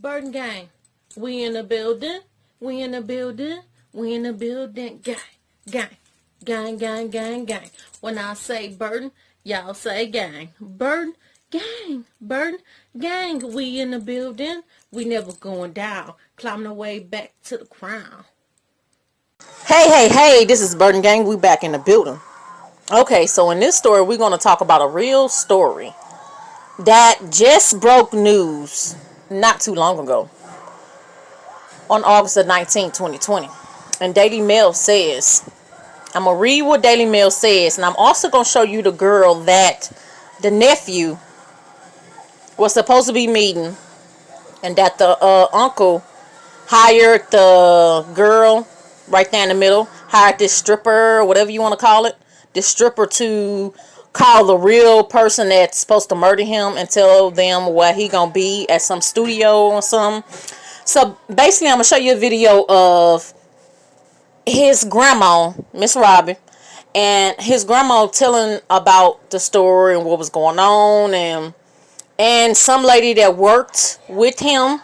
Burden gang. We in the building. We in the building. We in the building. Gang. Gang. Gang, gang, gang, gang. When I say burden, y'all say gang. Burden, gang. Burden, gang. We in the building. We never going down. Climbing our way back to the crown. Hey, this is Burden Gang. We back in the building. Okay, so in this story, we're going to talk about a real story that just broke news not too long ago on August the 19th, 2020. And Daily Mail says, I'm going to read what Daily Mail says, and I'm also going to show you the girl that the nephew was supposed to be meeting, and that the uncle hired the girl right there in the middle, hired this stripper, whatever you want to call it, this stripper to call the real person that's supposed to murder him and tell them where he gonna be at some studio or something. So basically, I'm gonna show you a video of his grandma, Miss Robbie, and his grandma telling about the story and what was going on, and some lady that worked with him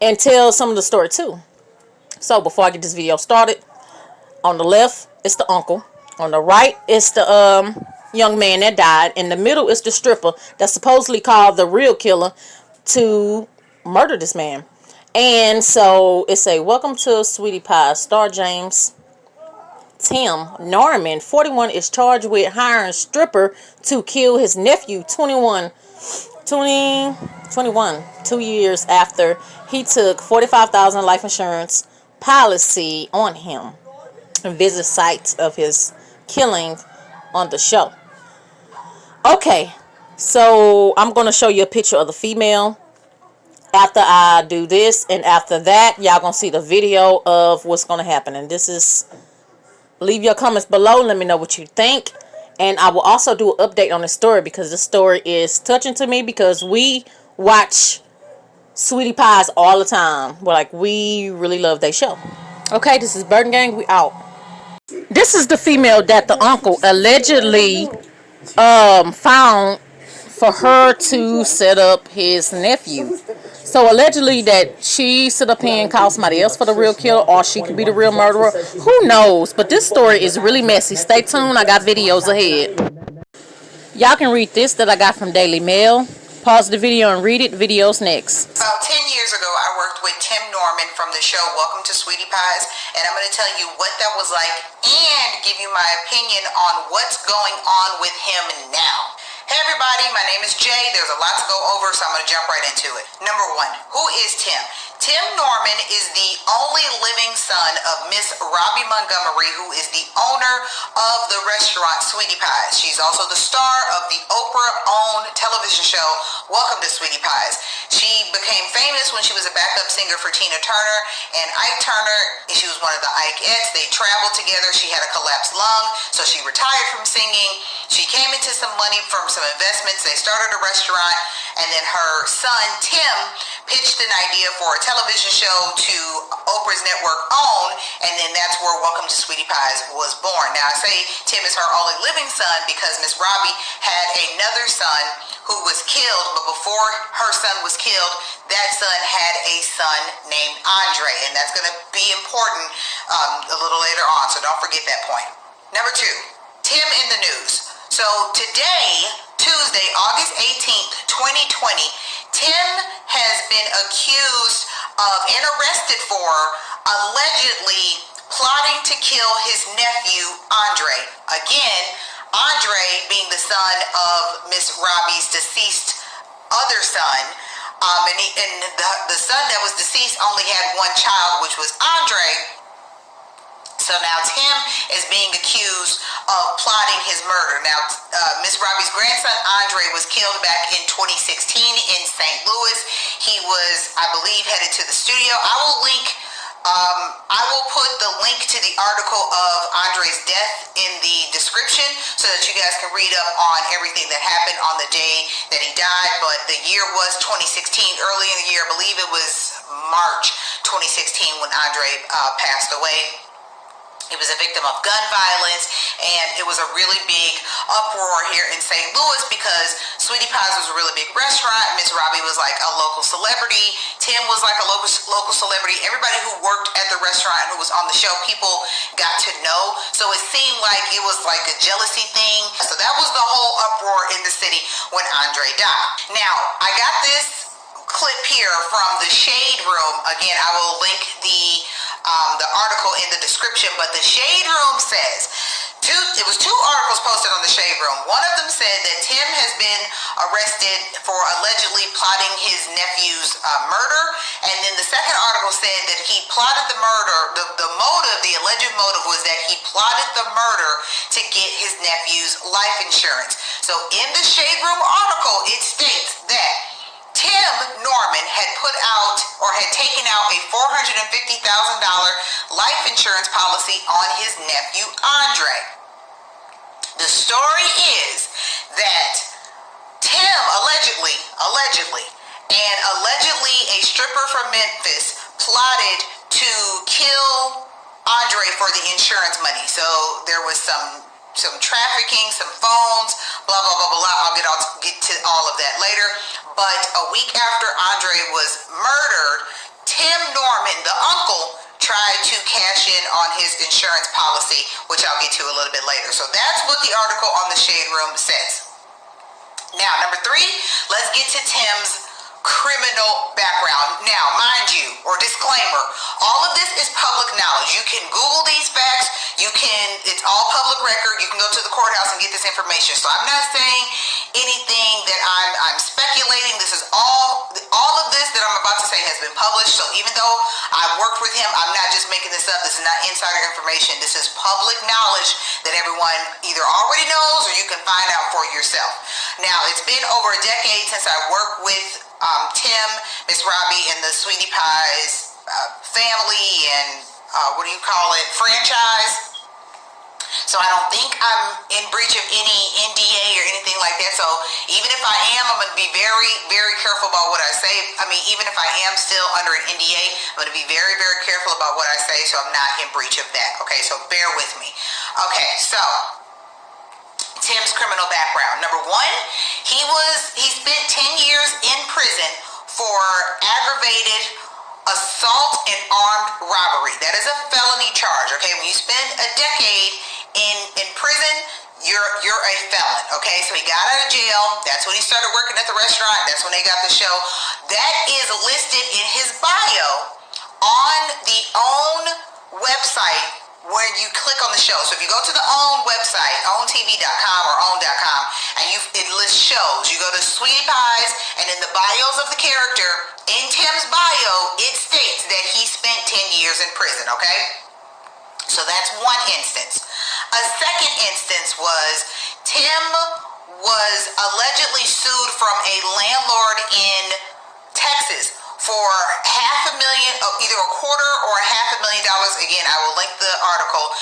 and tell some of the story too. So before I get this video started, on the left it's the uncle, on the right it's the young man that died, in the middle is the stripper that supposedly called the real killer to murder this man. And so it's a welcome to Sweetie Pie. Star James. Tim Norman, 41, is charged with hiring a stripper to kill his nephew, 21, 2 years after he took $45,000 life insurance policy on him, and visit sites of his killing on the show. Okay, so I'm going to show you a picture of the female after I do this, and after that y'all going to see the video of what's going to happen. And this is, leave your comments below, let me know what you think. And I will also do an update on the story, because this story is touching to me, because we watch Sweetie Pies all the time. We're like, we really love their show. Okay, this is Burden Gang, we out. This is the female that the uncle allegedly found for her to set up his nephew. So allegedly that she set up here and called somebody else for the real killer, or she could be the real murderer. Who knows? But this story is really messy. Stay tuned, I got videos ahead. Y'all can read this that I got from Daily Mail. Pause the video and read it. Videos next. About 10 years ago, I worked with Tim Norman from the show Welcome to Sweetie Pies, and I'm going to tell you what that was like and give you my opinion on what's going on with him now. Hey everybody, my name is Jay. There's a lot to go over, so I'm going to jump right into it. Number one, who is Tim? Tim Norman is the only living son of Miss Robbie Montgomery, who is the owner of the restaurant Sweetie Pies. She's also the star of the Oprah-owned television show Welcome to Sweetie Pies. She became famous when she was a backup singer for Tina Turner and Ike Turner. She was one of the Ikeettes. They traveled together. She had a collapsed lung, so she retired from singing. She came into some money from some investments. They started a restaurant, and then her son Tim pitched an idea for a television show to Oprah's network OWN, and then that's where Welcome to Sweetie Pies was born. Now I say Tim is her only living son because Miss Robbie had another son who was killed, but before her son was killed, that son had a son named Andre, and that's going to be important a little later on, so don't forget that point. Number two, Tim in the news. So today, Tuesday, August 18th, 2020, Tim has been accused of and arrested for allegedly plotting to kill his nephew, Andre. Again, Andre being the son of Miss Robbie's deceased other son. And the son that was deceased only had one child, which was Andre. So now Tim is being accused of plotting his murder. Now, Miss Robbie's grandson, Andre, was killed back in 2016 in St. Louis. He was, I believe, headed to the studio. I will put the link to the article of Andre's death in the description so that you guys can read up on everything that happened on the day that he died. But the year was 2016. Early in the year, I believe it was March 2016 when Andre passed away. He was a victim of gun violence, and it was a really big uproar here in St. Louis because Sweetie Pies was a really big restaurant. Miss Robbie was like a local celebrity. Tim was like a local celebrity. Everybody who worked at the restaurant and who was on the show, people got to know. So it seemed like it was like a jealousy thing. So that was the whole uproar in the city when Andre died. Now, I got this clip here from the Shade Room. Again, I will link the article in the description, but the Shade Room says, it was two articles posted on the Shade Room. One of them said that Tim has been arrested for allegedly plotting his nephew's murder, and then the second article said that he plotted the murder. The alleged motive was that he plotted the murder to get his nephew's life insurance. So in the Shade Room article, it states that Tim Norman had put out or had taken out a $450,000 life insurance policy on his nephew Andre. The story is that Tim allegedly a stripper from Memphis plotted to kill Andre for the insurance money. So there was some trafficking, some phones, blah, blah, blah, blah. I'll get to all of that later. But a week after Andre was murdered, Tim Norman, the uncle, tried to cash in on his insurance policy, which I'll get to a little bit later. So that's what the article on the Shade Room says. Now, number 3, let's get to Tim's criminal background. Now, mind you, or disclaimer, all of this is public knowledge. You can Google these facts. It's all public record. You can go to the courthouse and get this information. So I'm not saying anything that I'm speculating. This is all of this that I'm about to say has been published. So even though I worked with him, I'm not just making this up. This is not insider information. This is public knowledge that everyone either already knows or you can find out for yourself. Now, it's been over a decade since I worked with Tim, Miss Robbie, and the Sweetie Pies family and franchise. So I don't think I'm in breach of any NDA or anything like that. So even if I am, I'm going to be very, very careful about what I say. I mean, even if I am still under an NDA, I'm going to be very, very careful about what I say so I'm not in breach of that. Okay, so bear with me. Okay, so Tim's criminal background. Number 1, he spent 10 years in prison for aggravated assault and armed robbery. That is a felony charge. Okay, when you spend a decade in prison, you're a felon. Okay, so he got out of jail. That's when he started working at the restaurant. That's when they got the show. That is listed in his bio on the OWN website when you click on the show. So if you go to the OWN website, owntv.com or own.com, and it lists shows. You go to Sweetie Pies, and in the bios of the character, in Tim's bio, it states that he spent 10 years in prison, okay? So that's one instance. A second instance was Tim was allegedly sued from a landlord in Texas for $500,000, either a quarter or $500,000. Again, I will link the article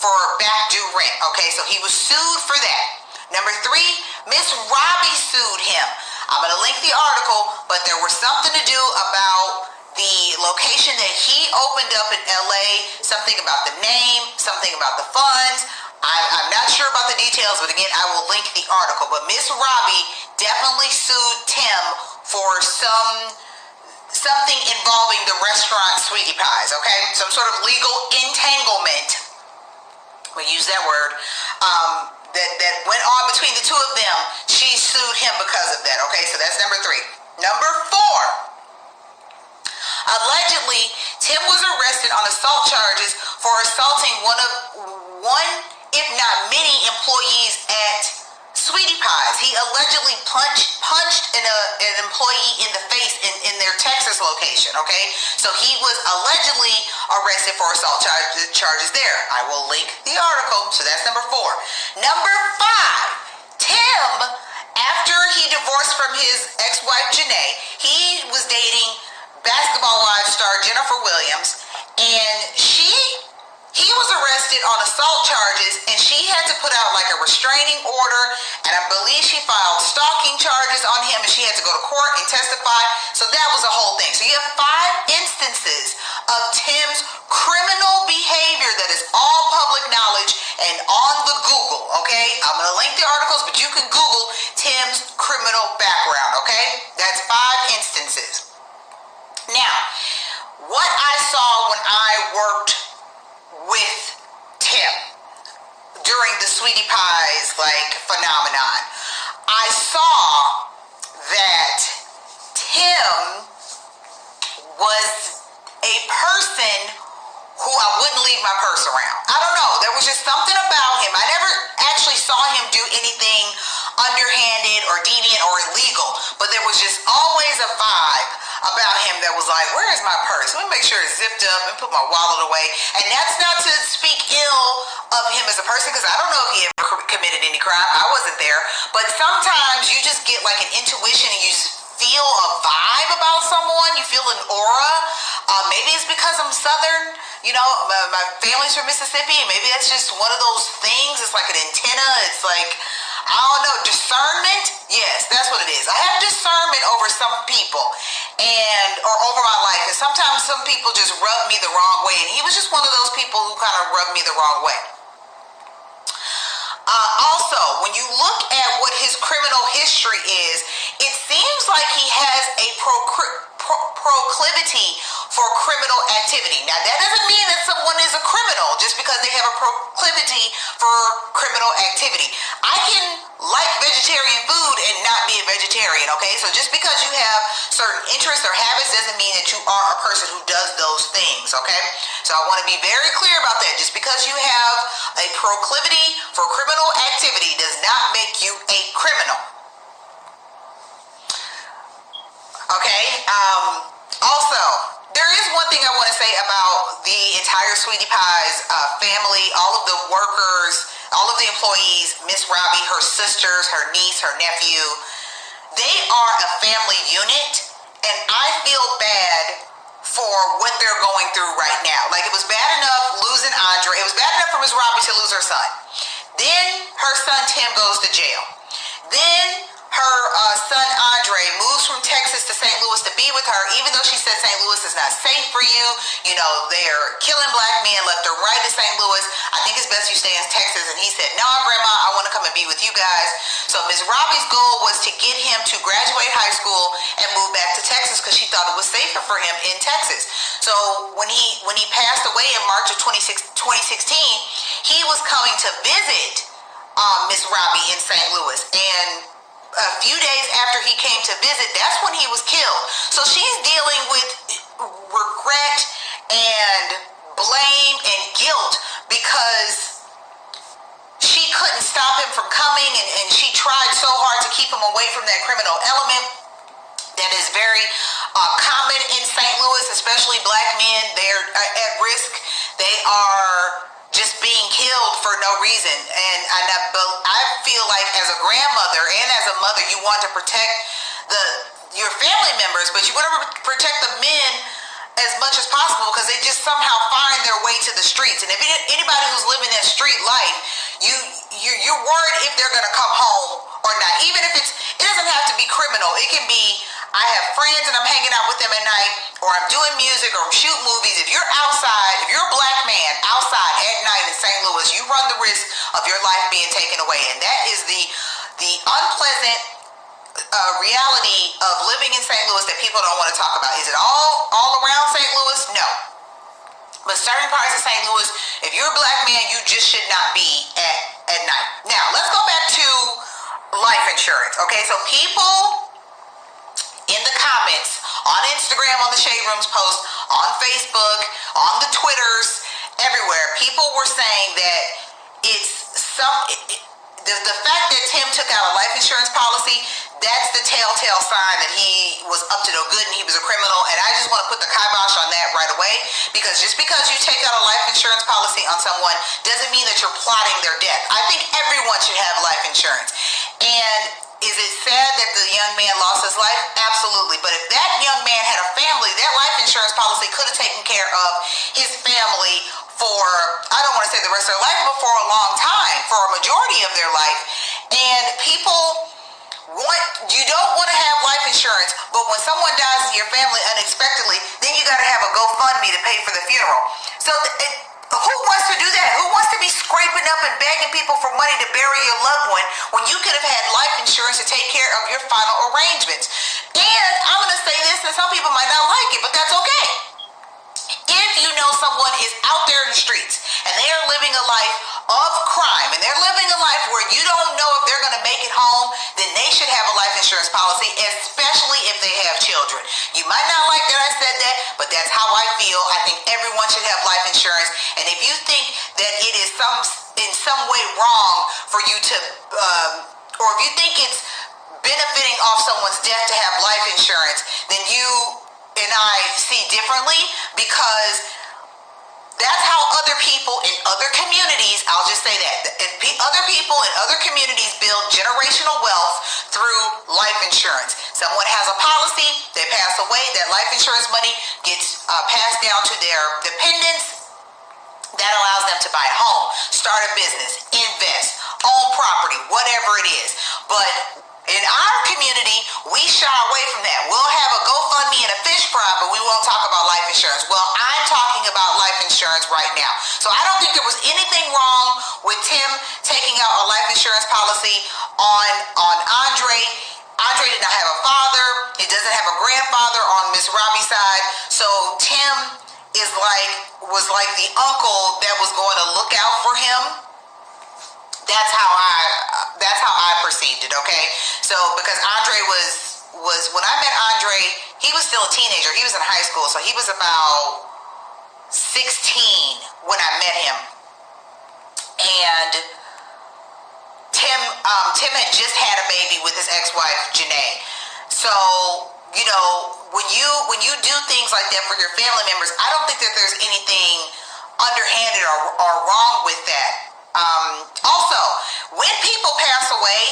for back due rent. Okay, so he was sued for that. Number 3, Miss Robbie sued him. I'm going to link the article, but there was something to do about the location that he opened up in LA, something about the name, something about the funds. I'm not sure about the details, but again, I will link the article. But Miss Robbie definitely sued Tim for something involving the restaurant Sweetie Pies, okay? Some sort of legal entanglement, we use that word, that went on between the two of them. She sued him because of that, okay? So that's number 3. Number 4. Allegedly, Tim was arrested on assault charges for assaulting one, if not many, employees at Sweetie Pies. He allegedly punched an employee in the face in their Texas location, okay? So he was allegedly arrested for assault charges there. I will link the article, so that's number 4. Number 5, Tim, after he divorced from his ex-wife Janae, he was dating Basketball Wives star Jennifer Williams, and he was arrested on assault charges, and she had to put out like a restraining order, and I believe she filed stalking charges on him, and she had to go to court and testify. So that was a whole thing. So you have 5 instances of Tim's criminal behavior that is all And on the Google, okay, I'm going to link the articles, but you can Google Tim's criminal background, okay? That's 5 instances. Now, what I saw when I worked with Tim during the Sweetie Pies phenomenon, I saw that Tim was a person who I wouldn't leave my purse around. I don't know. There was just something about him. I never actually saw him do anything underhanded or deviant or illegal, but there was just always a vibe about him that was like, where is my purse? Let me make sure it's zipped up and put my wallet away. And that's not to speak ill of him as a person, because I don't know if he ever committed any crime. I wasn't there. But sometimes you just get like an intuition and you just feel a vibe about someone. You feel an aura. Maybe it's because I'm Southern. You know, my family's from Mississippi. Maybe that's just one of those things. It's like an antenna. It's like, I don't know, discernment? Yes, that's what it is. I have discernment over some people or over my life. And sometimes some people just rub me the wrong way. And he was just one of those people who kind of rubbed me the wrong way. Also, when you look at what his criminal history is, it seems like he has a proclivity for criminal activity. Now, that doesn't mean that someone is a criminal just because they have a proclivity for criminal activity. I can like vegetarian food and not be a vegetarian, okay? So just because you have certain interests or habits doesn't mean that you are a person who does those things, okay? So I want to be very clear about that. Just because you have a proclivity for criminal activity does not make you a criminal. Okay? Also, there is one thing I want to say about the entire Sweetie Pies family, all of the workers, all of the employees, Miss Robbie, her sisters, her niece, her nephew. They are a family unit, and I feel bad for what they're going through right now. Like, it was bad enough losing Andre. It was bad enough for Miss Robbie to lose her son. Then her son Tim goes to jail. Then her son Andre moves from Texas to St. Louis to be with her, even though she said St. Louis is not safe for you. You know, they're killing black men left or right in St. Louis. I think it's best you stay in Texas. And he said, no, Grandma, I want to come and be with you guys. So Miss Robbie's goal was to get him to graduate high school and move back to Texas because she thought it was safer for him in Texas. So when he passed away in March of 2016, he was coming to visit Miss Robbie in St. Louis. And a few days after he came to visit, that's when he was killed. So she's dealing with regret and blame and guilt because she couldn't stop him from coming, and she tried so hard to keep him away from that criminal element that is very common in St. Louis, especially black men. They're at risk. They are just being killed for no reason. And I feel like as a grandmother and as a mother, you want to protect your family members, but you want to protect the men as much as possible because they just somehow find their way to the streets. And if anybody who's living that street life, you're worried if they're going to come home or not. Even if it doesn't have to be criminal. It can be, I have friends and I'm hanging out with them at night, or I'm doing music, or I'm shooting movies. If you're outside, if you're a black man outside at night in St. Louis, you run the risk of your life being taken away. And that is the unpleasant reality of living in St. Louis that people don't want to talk about. Is it all around St. Louis? No. But certain parts of St. Louis, if you're a black man, you just should not be at night. Now, let's go back to life insurance. Okay, so people in the comments, on Instagram, on the Shade Room's post, on Facebook, on the Twitters, everywhere, people were saying that the fact that Tim took out a life insurance policy, that's the telltale sign that he was up to no good and he was a criminal. And I just want to put the kibosh on that right away, because just because you take out a life insurance policy on someone doesn't mean that you're plotting their death. I think everyone should have life insurance. And is it sad that the young man lost his life? Absolutely. But if that young man had a family, that life insurance policy could have taken care of his family for, I don't want to say the rest of their life, but for a long time, for a majority of their life. And you don't want to have life insurance, but when someone dies in your family unexpectedly, then you got to have a GoFundMe to pay for the funeral. So Who wants to do that? Who wants to be scraping up and begging people for money to bury your loved one when you could have had life insurance to take care of your final arrangements? And I'm going to say this, and some people might not like it, but that's okay. If you know someone is out there in the streets and they are living a life of crime and they're living a life where you don't know if they're going to make it home, then they should have a life insurance policy, especially if they have children. You might not like that I said that, but that's how I feel. I think everyone should have life insurance. And if you think that it is in some way wrong for you to, or if you think it's benefiting off someone's death to have life insurance, then you and I see differently, because that's how other people in other communities, I'll just say that, other people in other communities build generational wealth through life insurance. Someone has a policy, they pass away, that life insurance money gets passed down to their dependents. That allows them to buy a home, start a business, invest, own property, whatever it is. But in our community, we shy away from that. We'll have a GoFundMe and a fish fry, but we won't talk about life insurance. Well, I'm talking about life insurance right now. So I don't think there was anything wrong with Tim taking out a life insurance policy on Andre. Andre did not have a father. He doesn't have a grandfather on Miss Robbie's side. So Tim was like the uncle that was going to look out for him. That's how I perceived it, okay? So because Andre was when I met Andre, he was still a teenager. He was in high school, so he was about 16 when I met him. And Tim had just had a baby with his ex-wife, Janae. So, you know, when you do things like that for your family members, I don't think that there's anything underhanded or wrong with that. Also, when people pass away,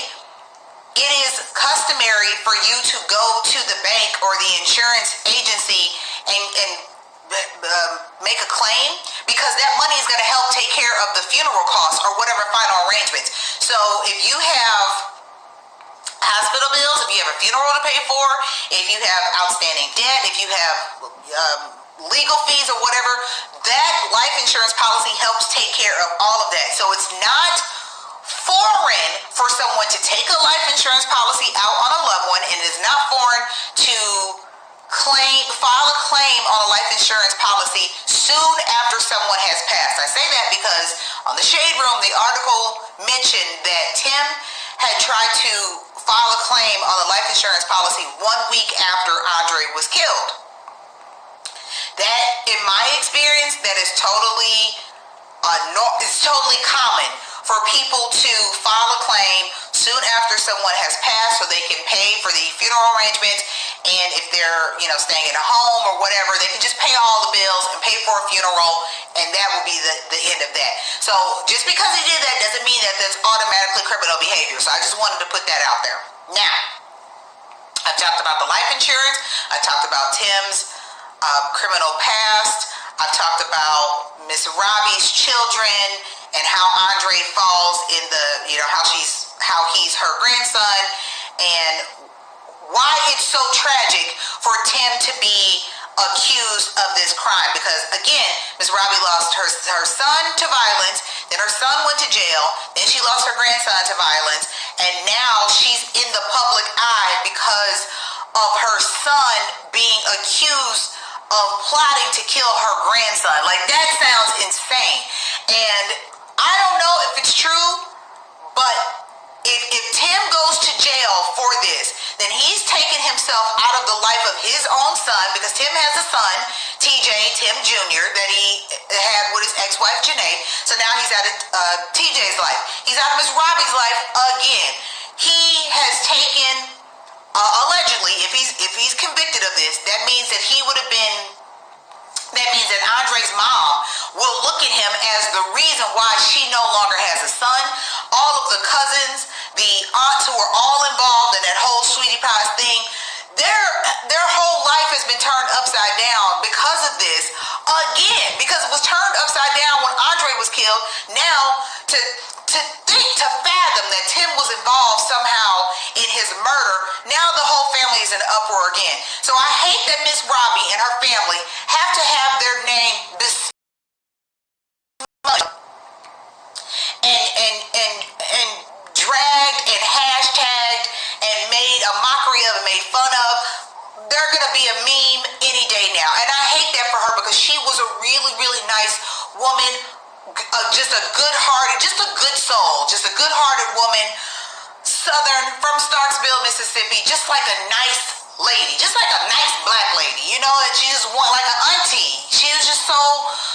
it is customary for you to go to the bank or the insurance agency and make a claim, because that money is going to help take care of the funeral costs or whatever final arrangements. So if you have hospital bills, if you have a funeral to pay for, if you have outstanding debt, if you have legal fees or whatever, that life insurance policy helps take care of all of that. So it's not foreign for someone to take a life insurance policy out on a loved one, and it is not foreign to file a claim on a life insurance policy soon after someone has passed. I say that because on the Shade Room, the article mentioned that Tim had tried to file a claim on the life insurance policy 1 week after Andre was killed. That, in my experience, that is totally common for people to file a claim soon after someone has passed so they can pay for the funeral arrangements. And if they're, staying in a home or whatever, they can just pay all the bills and pay for a funeral, and that will be the end of that. So just because he did that doesn't mean that that's automatically criminal behavior. So I just wanted to put that out there. Now, I've talked about the life insurance. I talked about Tim's criminal past. I've talked about Miss Robbie's children and how Andre falls in the, how he's her grandson, and why it's so tragic for Tim to be accused of this crime. Because again, Miss Robbie lost her son to violence, then her son went to jail, then she lost her grandson to violence, and now she's in the public eye because of her son being accused of plotting to kill her grandson. Like, that sounds insane. And I don't know if it's true, but if Tim goes to jail for this, then he's taken himself out of the life of his own son, because Tim has a son, Tim Jr., that he had with his ex-wife, Janae. So now he's out of TJ's life. He's out of Miss Robbie's life again. He has taken, allegedly, if he's convicted of this, that means that Andre's mom will look at him as the reason why she no longer has a son. All of the cousins, the aunts who are all involved in that whole Sweetie Pies thing, their whole life has been turned upside down because of this. Again, because it was turned upside down when Andre was killed. Now, to fathom that Tim was involved somehow in his murder, now the whole family is in uproar again. So I hate that Miss Robbie and her family have to have their name been hashtagged and made a mockery of and made fun of, they're gonna be a meme any day now. And I hate that for her because she was a really, really nice woman, just a good-hearted, just a good soul, just a good-hearted woman, Southern, from Starksville, Mississippi, just like a nice lady, just like a nice black lady, you know, and she just want like an auntie. She was just so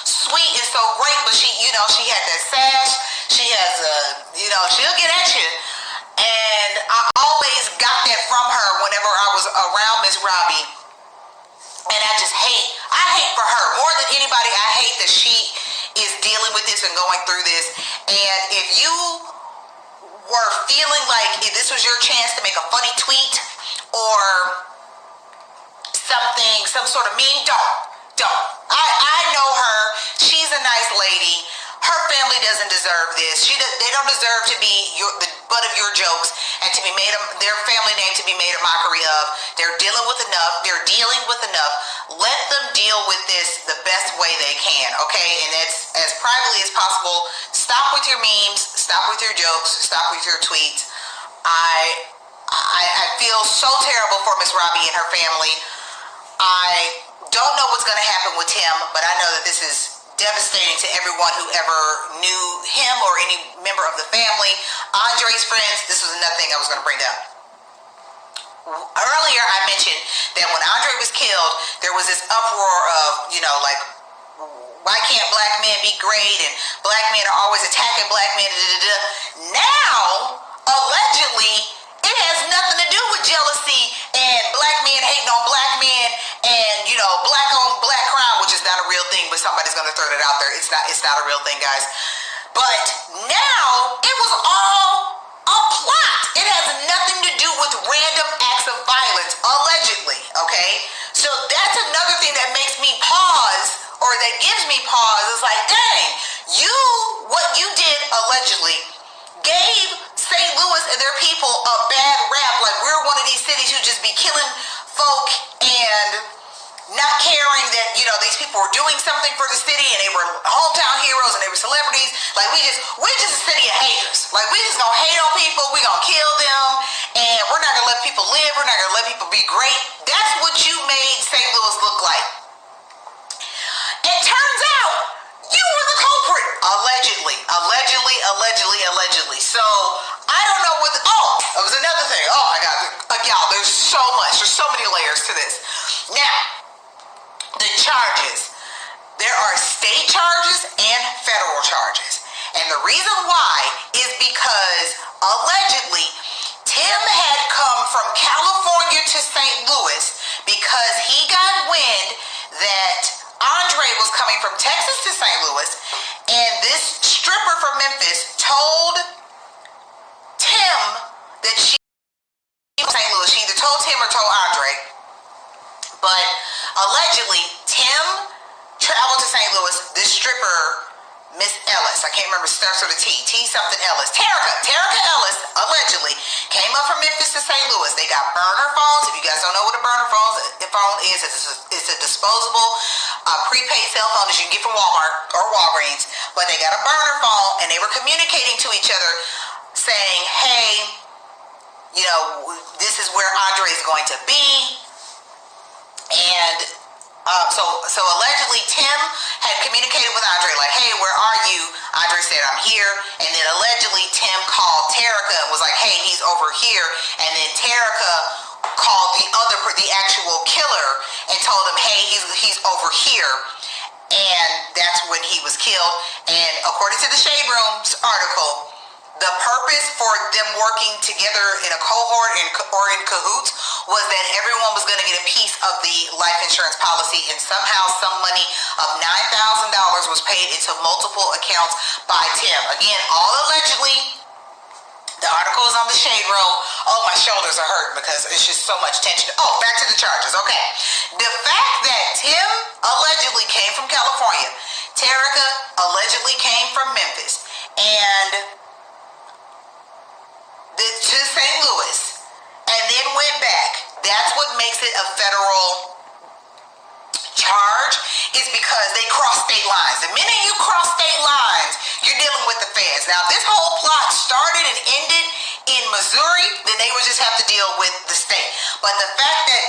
sweet and so great, but she, you know, she had that sass. She has you know, she'll get at you. And I always got that from her whenever I was around Miss Robbie. And I hate for her more than anybody. I hate that she is dealing with this and going through this. And if you were feeling like if this was your chance to make a funny tweet or something, some sort of meme, don't. I know her. She's a nice lady. Her family doesn't deserve this. They don't deserve to be the butt of your jokes and to be made their family name to be made a mockery of. They're dealing with enough. Let them deal with this the best way they can, okay? And that's as privately as possible. Stop with your memes. Stop with your jokes. Stop with your tweets. I feel so terrible for Miss Robbie and her family. I don't know what's going to happen with Tim, but I know that this is devastating to everyone who ever knew him or any member of the family. Andre's friends, this was another thing I was going to bring up. Earlier I mentioned that when Andre was killed, there was this uproar of, you know, like, why can't black men be great and black men are always attacking black men, Now, allegedly, it has nothing to do with jealousy and black men hating on black men and, you know, black on black crime, which is not a real thing, but somebody's going to throw that out there. It's not a real thing, guys. But now it was all a plot. It has nothing to do with random acts of violence, allegedly, okay? So that's another thing that makes me pause, or that gives me pause. It's like, dang, what you did allegedly gave St. Louis and their people a bad rap, like we're one of these cities who just be killing folk and not caring that, you know, these people were doing something for the city and they were hometown heroes and they were celebrities. Like we're just a city of haters. Like we just gonna hate on people, we gonna kill them, and we're not gonna let people live, we're not gonna let people be great. That's what you made St. Louis look like. It turns out you were the culprit. Allegedly. So I don't know what that was another thing. Oh my God, y'all, there's so much. There's so many layers to this. Now, the charges. There are state charges and federal charges. And the reason why is because allegedly Tim had come from California to St. Louis because he got wind that Andre was coming from Texas to St. Louis, and this stripper from Memphis told Tim that she was St. Louis. She either told Tim or told Andre. But allegedly, Tim traveled to St. Louis. This stripper, Miss Ellis, I can't remember, starts with a T something Ellis. Terica Ellis, allegedly, came up from Memphis to St. Louis. They got burner phones. If you guys don't know what a burner phone is, it's a disposable prepaid cell phone that you can get from Walmart or Walgreens. But they got a burner phone, and they were communicating to each other saying, hey, you know, this is where Andre is going to be. And so allegedly Tim had communicated with Andre like, hey, where are you? Andre said, I'm here. And then allegedly Tim called Terica and was like, hey, he's over here. And then Terica called the actual killer and told him, hey, he's over here. And that's when he was killed. And according to the Shade Room's article, the purpose for them working together in a cohort or in cahoots was that everyone was going to get a piece of the life insurance policy, and somehow some money of $9,000 was paid into multiple accounts by Tim. Again, all allegedly. The article is on the Shade Room. Oh, my shoulders are hurt because it's just so much tension. Oh, back to the charges. Okay. The fact that Tim allegedly came from California, Terica allegedly came from Memphis, and to St. Louis, and then went back. That's what makes it a federal charge, is because they cross state lines. The minute you cross state lines, you're dealing with the feds. Now, this whole plot started and ended in Missouri, then they would just have to deal with the state. But the fact that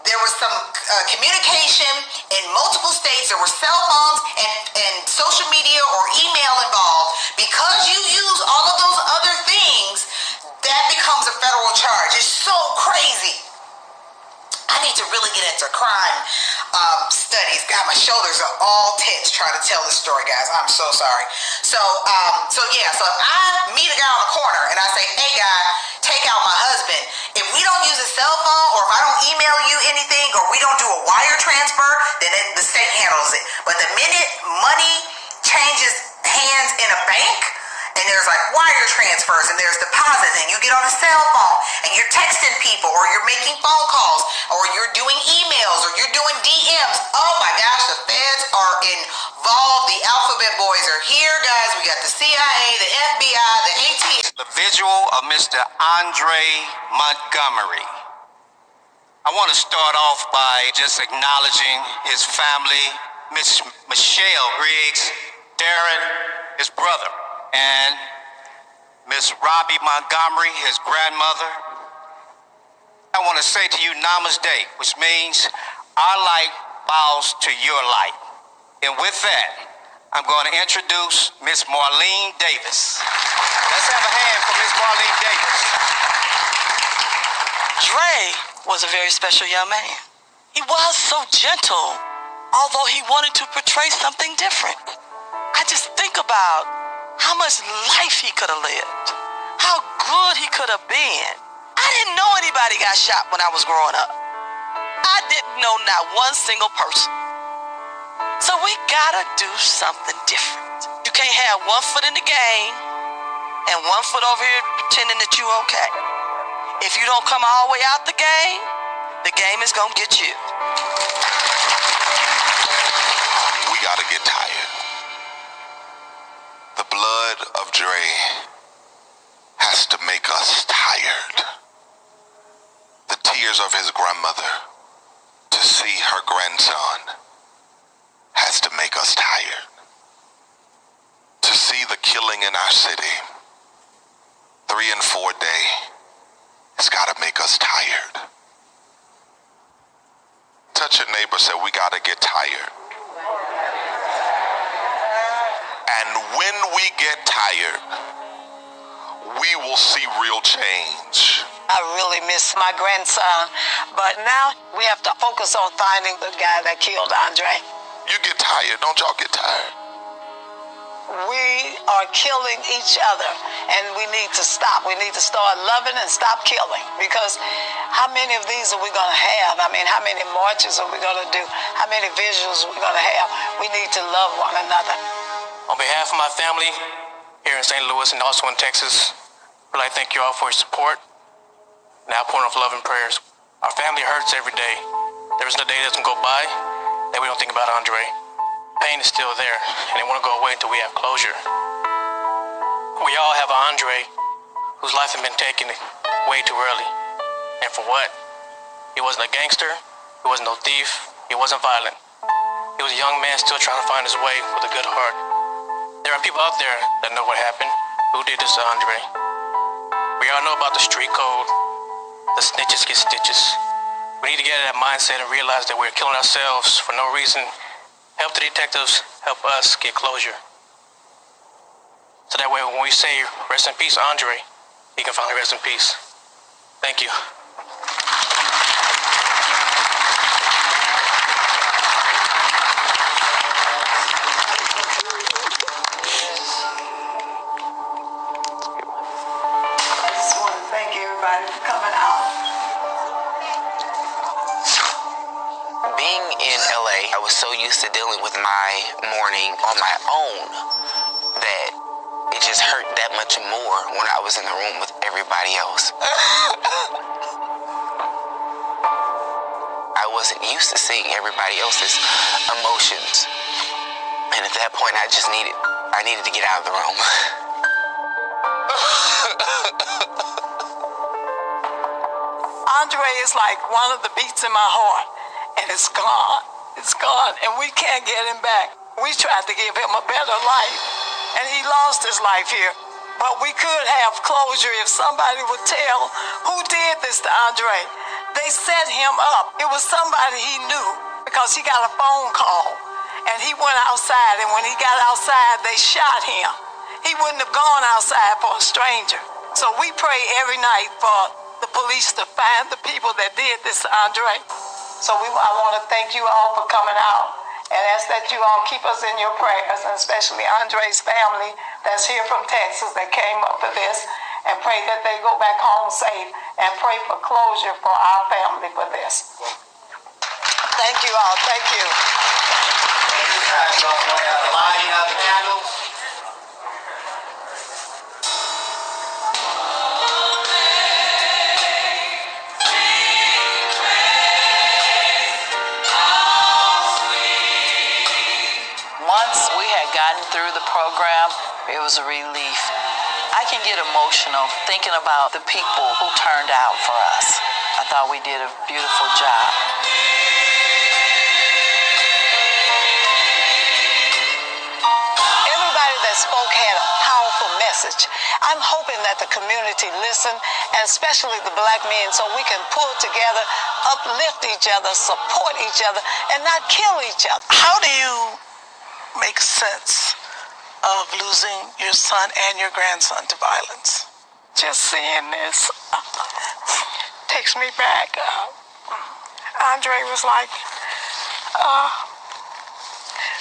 there was some communication in multiple states, there were cell phones and social media or email involved, because you use all of those other things, that becomes a federal charge. It's so crazy. I need to really get into crime studies. God, my shoulders are all tense trying to tell this story, guys. I'm so sorry. So if I meet a guy on the corner and I say, hey, guy, take out my husband, if we don't use a cell phone, or if I don't email you anything, or we don't do a wire transfer, then the state handles it. But the minute money changes hands in a bank, and there's like wire transfers and there's deposits, and you get on a cell phone and you're texting people, or you're making phone calls, or you're doing emails, or you're doing DMs. Oh my gosh, the feds are involved. The alphabet boys are here, guys. We got the CIA, the FBI, the ATF. The visual of Mr. Andre Montgomery. I want to start off by just acknowledging his family, Miss Michelle Briggs, Darren, his brother, and Miss Robbie Montgomery, his grandmother. I want to say to you Namaste, which means our light bows to your light. And with that, I'm going to introduce Miss Marlene Davis. Let's have a hand for Miss Marlene Davis. Dre was a very special young man. He was so gentle, although he wanted to portray something different. I just think about how much life he could have lived, how good he could have been. I didn't know anybody got shot when I was growing up. I didn't know not one single person. So we gotta do something different. You can't have one foot in the game and one foot over here pretending that you okay. If you don't come all the way out the game is gonna get you. We gotta get tired. The blood of Dre has to make us tired. The tears of his grandmother to see her grandson has to make us tired. To see the killing in our city, 3 and 4 day, it's gotta make us tired. Touch your neighbor, say we gotta get tired. And when we get tired, we will see real change. I really miss my grandson, but now we have to focus on finding the guy that killed Andre. You get tired, don't y'all get tired? We are killing each other, and we need to stop. We need to start loving and stop killing, because how many of these are we going to have? I mean, how many marches are we going to do? How many visuals are we going to have? We need to love one another. On behalf of my family here in St. Louis and also in Texas, I'd like to thank you all for your support and outpouring of love and prayers. Our family hurts every day. There isn't a day that doesn't go by that we don't think about Andre. Pain is still there, and it won't go away until we have closure. We all have an Andre whose life had been taken way too early. And for what? He wasn't a gangster, he wasn't no thief, he wasn't violent. He was a young man still trying to find his way with a good heart. There are people out there that know what happened, who did this to Andre. We all know about the street code, the snitches get stitches. We need to get out of that mindset and realize that we're killing ourselves for no reason. Help the detectives, help us get closure. So that way when we say rest in peace, Andre, he can finally rest in peace. Thank you. I just want to thank everybody for coming out. Being in LA, I was so used to dealing with my morning on my own that it just hurt that much more when I was in the room with everybody else. I wasn't used to seeing everybody else's emotions. And at that point, I needed to get out of the room. Andre is like one of the beats in my heart, and it's gone. It's gone, and we can't get him back. We tried to give him a better life, and he lost his life here. But we could have closure if somebody would tell who did this to Andre. They set him up. It was somebody he knew because he got a phone call and he went outside, and when he got outside, they shot him. He wouldn't have gone outside for a stranger. So we pray every night for the police to find the people that did this to Andre. So I want to thank you all for coming out and ask that you all keep us in your prayers, and especially Andre's family that's here from Texas that came up for this, and pray that they go back home safe, and pray for closure for our family for this. Thank you all. Thank you. Lighting of the candles. Once we had gotten through the program, it was a relief. I can get emotional thinking about the people who turned out for us. I thought we did a beautiful job. Everybody that spoke had a powerful message. I'm hoping that the community listen, and especially the black men, so we can pull together, uplift each other, support each other, and not kill each other. How do you make sense of losing your son and your grandson to violence? Just seeing this takes me back. Andre was like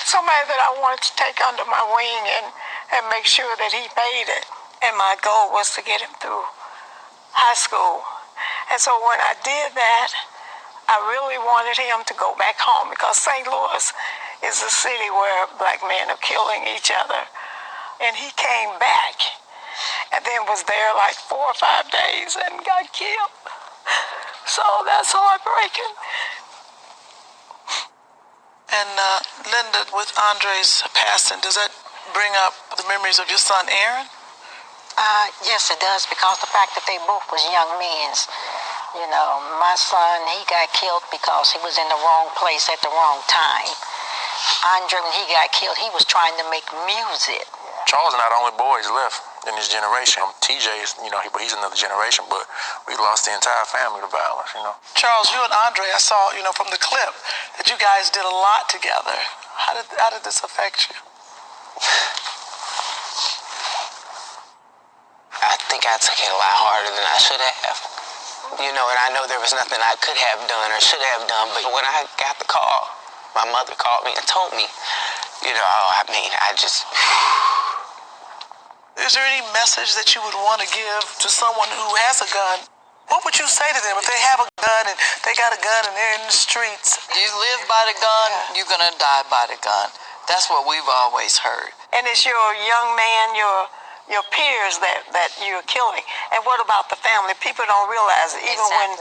somebody that I wanted to take under my wing and make sure that he made it. And my goal was to get him through high school. And so when I did that, I really wanted him to go back home, because St. Louis is a city where black men are killing each other. And he came back and then was there like 4 or 5 days and got killed. So that's heartbreaking. And Linda, with Andre's passing, does that bring up the memories of your son Aaron? Yes, it does, because the fact that they both was young men. You know, my son, he got killed because he was in the wrong place at the wrong time. Andre, when he got killed, he was trying to make music. Charles is not the only boys left in this generation. TJ is, he's another generation, but we lost the entire family to violence, Charles, you and Andre, I saw, from the clip that you guys did a lot together. How did this affect you? I think I took it a lot harder than I should have. And I know there was nothing I could have done or should have done, but when I got the call, my mother called me and told me, I just... Is there any message that you would want to give to someone who has a gun? What would you say to them if they have a gun and they got a gun and they're in the streets? You live by the gun, you're going to die by the gun. That's what we've always heard. And it's your young man, your peers that you're killing. And what about the family? People don't realize it. Even when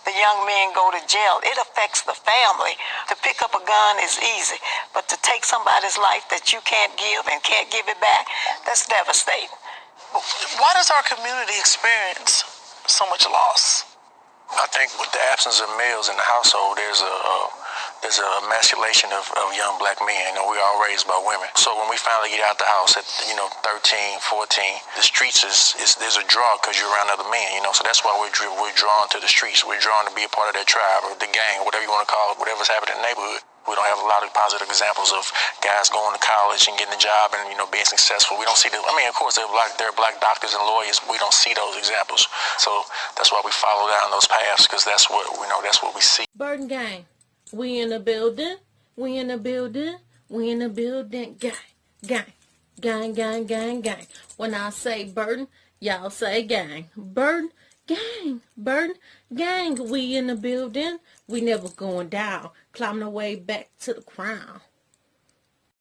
the young men go to jail, it affects the family. To pick up a gun is easy, but to take somebody's life that you can't give and can't give it back, that's devastating. Why does our community experience so much loss? I think with the absence of males in the household, there's a emasculation of young black men. We are all raised by women. So when we finally get out the house at 13, 14, the streets there's a draw because you're around other men. So that's why we're drawn to the streets. We're drawn to be a part of that tribe or the gang, whatever you want to call it, whatever's happening in the neighborhood. We don't have a lot of positive examples of guys going to college and getting a job and being successful. We don't see of course there are black doctors and lawyers. We don't see those examples. So that's why we follow down those paths, because that's what we see. Burden gang, we in the building. We in the building. We in the building. Gang. When I say burden, y'all say gang. Burden, gang. Burden, gang. We in the building. We never going down. Climbing our way back to the crown.